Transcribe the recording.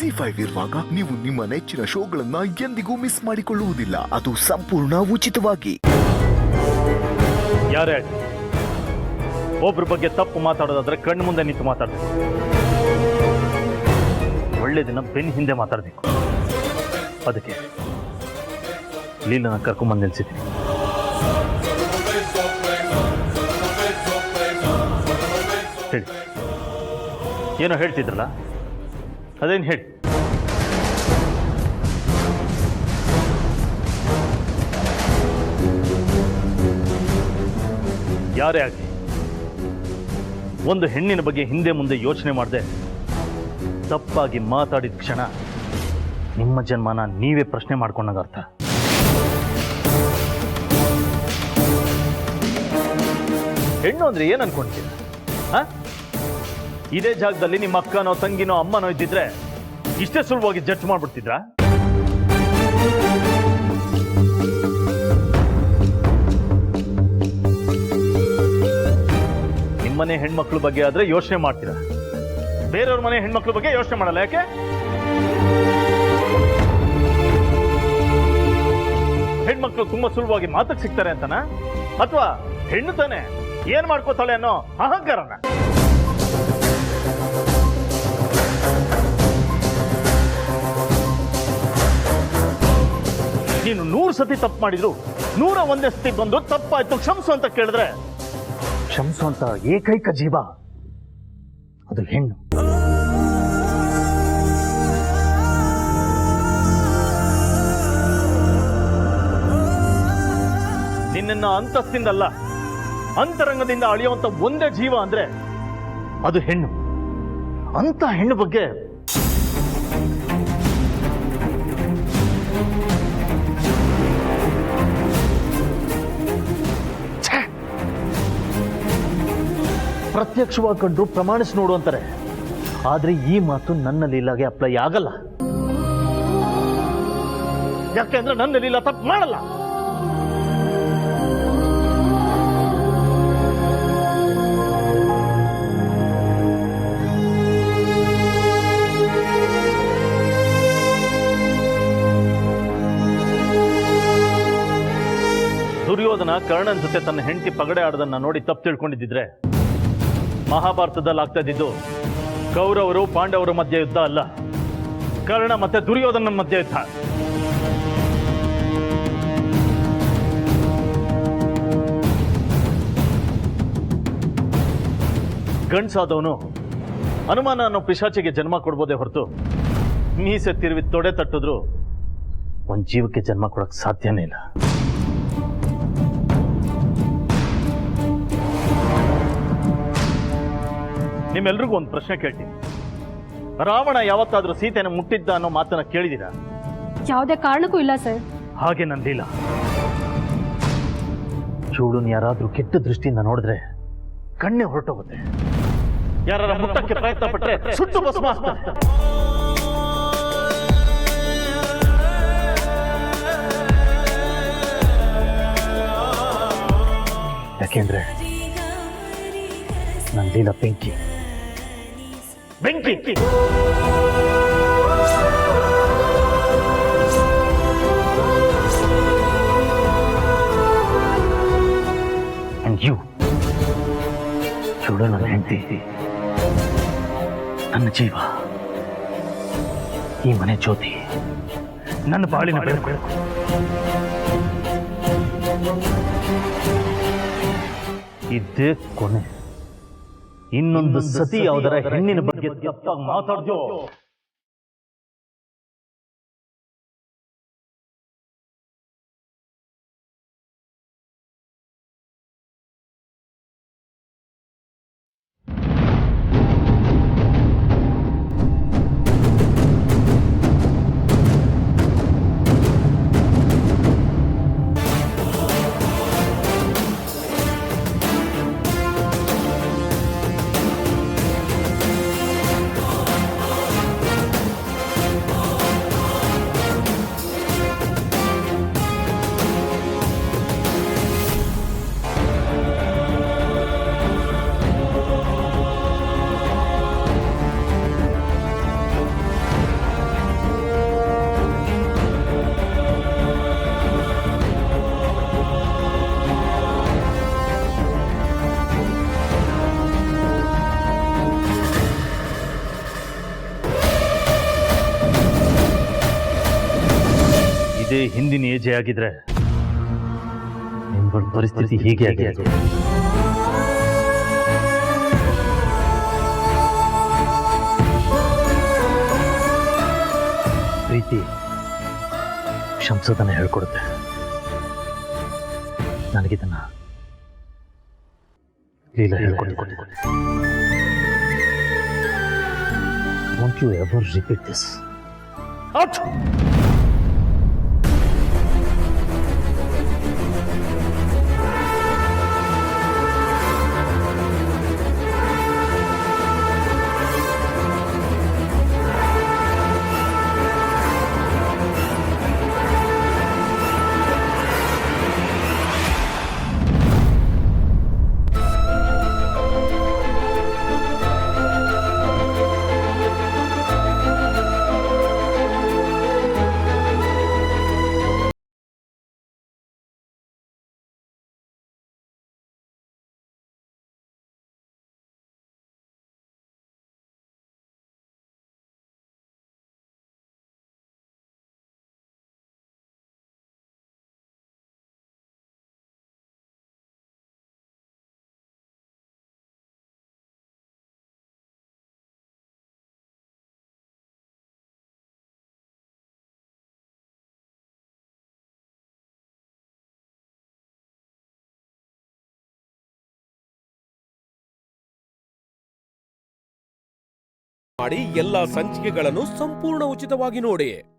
ZEE5 ಇರುವಾಗ ನೀವು ನಿಮ್ಮ ನೆಚ್ಚಿನ ಶೋಗಳನ್ನ ಎಂದಿಗೂ ಮಿಸ್ ಮಾಡಿಕೊಳ್ಳುವುದಿಲ್ಲ. ಅದು ಸಂಪೂರ್ಣ ಉಚಿತವಾಗಿ. ಯಾರೇ ಒಬ್ರ ಬಗ್ಗೆ ತಪ್ಪು ಮಾತಾಡೋದಾದ್ರೆ ಕಣ್ಣು ಮುಂದೆ ನಿಂತು ಮಾತಾಡಬೇಕು. ಒಳ್ಳೆ ದಿನ ಬೆನ್ನ ಹಿಂದೆ ಮಾತಾಡಬೇಕು. ಅದಕ್ಕೆ ಲೀಲನ ಕರ್ಕೊಂಬಂದು ನಿಲ್ಸಿದ್ದೀನಿ. ಹೇಳಿ, ಏನೋ ಹೇಳ್ತಿದ್ರಲ್ಲ, ಅದೇನು ಹೇಳಿ. ಯಾರೇ ಆಗಲಿ ಒಂದು ಹೆಣ್ಣಿನ ಬಗ್ಗೆ ಹಿಂದೆ ಮುಂದೆ ಯೋಚನೆ ಮಾಡದೆ ತಪ್ಪಾಗಿ ಮಾತಾಡಿದ ಕ್ಷಣ ನಿಮ್ಮ ಜನ್ಮನ ನೀವೇ ಪ್ರಶ್ನೆ ಮಾಡ್ಕೊಂಡಾಗ ಅರ್ಥ. ಹೆಣ್ಣು ಅಂದ್ರೆ ಏನ್ ಅನ್ಕೊಂತೀರ? ಇದೇ ಜಾಗದಲ್ಲಿ ನಿಮ್ಮ ಅಕ್ಕನೋ ತಂಗಿನೋ ಅಮ್ಮನೋ ಇದ್ದಿದ್ರೆ ಇಷ್ಟೇ ಸುಲಭವಾಗಿ ಜಡ್ಜ್ ಮಾಡ್ಬಿಡ್ತಿದ್ರ? ನಿಮ್ಮನೆ ಹೆಣ್ಮಕ್ಳ ಬಗ್ಗೆ ಆದ್ರೆ ಯೋಚನೆ ಮಾಡ್ತೀರಾ, ಬೇರೆಯವ್ರ ಮನೆ ಹೆಣ್ಮಕ್ಳ ಬಗ್ಗೆ ಯೋಚನೆ ಮಾಡಲ್ಲ. ಯಾಕೆ? ಹೆಣ್ಮಕ್ಳು ತುಂಬಾ ಸುಲಭವಾಗಿ ಮಾತಕ್ಕೆ ಸಿಗ್ತಾರೆ ಅಂತನ, ಅಥವಾ ಹೆಣ್ಣು ತಾನೆ ಏನ್ ಮಾಡ್ಕೋತಾಳೆ ಅನ್ನೋ ಅಹಂಕಾರನ? ನೀನು 100 ಸತಿ ತಪ್ಪು ಮಾಡಿದ್ರು 101ನೇ ಸತಿ ಬಂದು ತಪ್ಪಾಯ್ತು ಕ್ಷಮಿಸು ಅಂತ ಕೇಳಿದ್ರೆ ಕ್ಷಮಿಸುವಂತ ಏಕೈಕ ಜೀವ ಅದು ಹೆಣ್ಣು. ನಿನ್ನ ಅಂತಸ್ತಿಂದಲ್ಲ, ಅಂತರಂಗದಿಂದ ಅಳಿಯುವಂತ ಒಂದೇ ಜೀವ ಅಂದ್ರೆ ಅದು ಹೆಣ್ಣು. ಅಂತ ಹೆಣ್ಣು ಬಗ್ಗೆ ಪ್ರತ್ಯಕ್ಷವಾಗಿ ಕಂಡು ಪ್ರಮಾಣಿಸಿ ನೋಡು ಅಂತಾರೆ. ಆದ್ರೆ ಈ ಮಾತು ನನ್ನ ಲೀಲಾಗೆ ಅಪ್ಲೈ ಆಗಲ್ಲ. ಯಾಕೆಂದ್ರೆ ನನ್ನ ಲೀಲಾ ತಪ್ಪು ಮಾಡಲ್ಲ. ದುರ್ಯೋಧನ ಕರ್ಣನ್ ಜೊತೆ ತನ್ನ ಹೆಂಡತಿ ಪಗಡೆ ಆಡೋದನ್ನ ನೋಡಿ ತಪ್ಪು ತಿಳ್ಕೊಂಡಿದ್ದಿದ್ರೆ ಮಹಾಭಾರತದಲ್ಲಿ ಆಗ್ತಾ ಇದ್ದಿದ್ದು ಕೌರವರು ಪಾಂಡವರ ಮಧ್ಯೆ ಯುದ್ಧ ಅಲ್ಲ, ಕರ್ಣ ಮತ್ತೆ ದುರ್ಯೋಧನ ಮಧ್ಯೆ ಯುದ್ಧ. ಗಂಡ್ಸಾದವನು ಅನುಮಾನ ಅನ್ನೋ ಪಿಶಾಚಿಗೆ ಜನ್ಮ ಕೊಡ್ಬೋದೇ ಹೊರತು ಮೀಸೆ ತಿರುವಿ ತೊಡೆ ತಟ್ಟಿದ್ರು ಒಂದ್ ಜೀವಕ್ಕೆ ಜನ್ಮ ಕೊಡಕ್ ಸಾಧ್ಯನೇ ಇಲ್ಲ. ನಿಮ್ಮೆಲ್ರಿಗೂ ಒಂದು ಪ್ರಶ್ನೆ ಕೇಳ್ತೀನಿ. ರಾವಣ ಯಾವತ್ತಾದ್ರೂ ಸೀತೆನ ಮುಟ್ಟಿದ್ದ ಅನ್ನೋ ಮಾತನ್ನ ಕೇಳಿದೀರಾ? ಯಾವುದೇ ಕಾರಣಕ್ಕೂ ಇಲ್ಲ ಸರ್. ಹಾಗೆ ನನ್ನ ಲೀಲಾ, ಚೂಡನ್ ಯಾರಾದ್ರೂ ಕೆಟ್ಟ ದೃಷ್ಟಿಯಿಂದ ನೋಡಿದ್ರೆ ಕಣ್ಣೆ ಹೊರಟೋಗುತ್ತೆ. ಯಾರ ಮುಟ್ಟಕ್ಕೆ ಪ್ರಯತ್ನ ಪಟ್ಟರೆ ಸುಟ್ಟು ಭಸ್ಮ ಆಗ್ತಾರೆ. ಯಾಕೆಂದ್ರೆ ನನ್ನ ಲೀಲಾ ಬೆಂಕಿ ಬೆಂಕಿ. ಅಂಡ್ ಯು ನನ್ನ ಹೆಂಡತಿ, ನನ್ನ ಜೀವ, ಈ ಮನೆ ಜ್ಯೋತಿ, ನನ್ನ ಬಾಳಿನ ಬೆಳಕು. ಇದೇ ಕೊನೆ. ಇನ್ನೊಂದು ಸತಿ ಯಾವುದರ ಹೆಣ್ಣಿನ ಬಗ್ಗೆ ತಪ್ಪಾಗಿ ಮಾತಾಡ್ದೋ ಇದೇ ಹಿಂದಿನ ಏಜೆ ಆಗಿದ್ರೆ ನಿಮ್ಗಳ ಪರಿಸ್ಥಿತಿ ಹೀಗೆ ಆಗಿದೆ. ಪ್ರೀತಿ ಶಂಸದನ್ನ ಹೇಳ್ಕೊಡುತ್ತೆ. ನನಗಿದನ್ನ Leela ಹೇಳ್ಕೊಟ್ಟಿದ್ದೆ. Won't you ever repeat this? Out! ಮಾಡಿ ಎಲ್ಲಾ ಸಂಚಿಕೆಗಳನ್ನು ಸಂಪೂರ್ಣ ಉಚಿತವಾಗಿ ನೋಡಿ.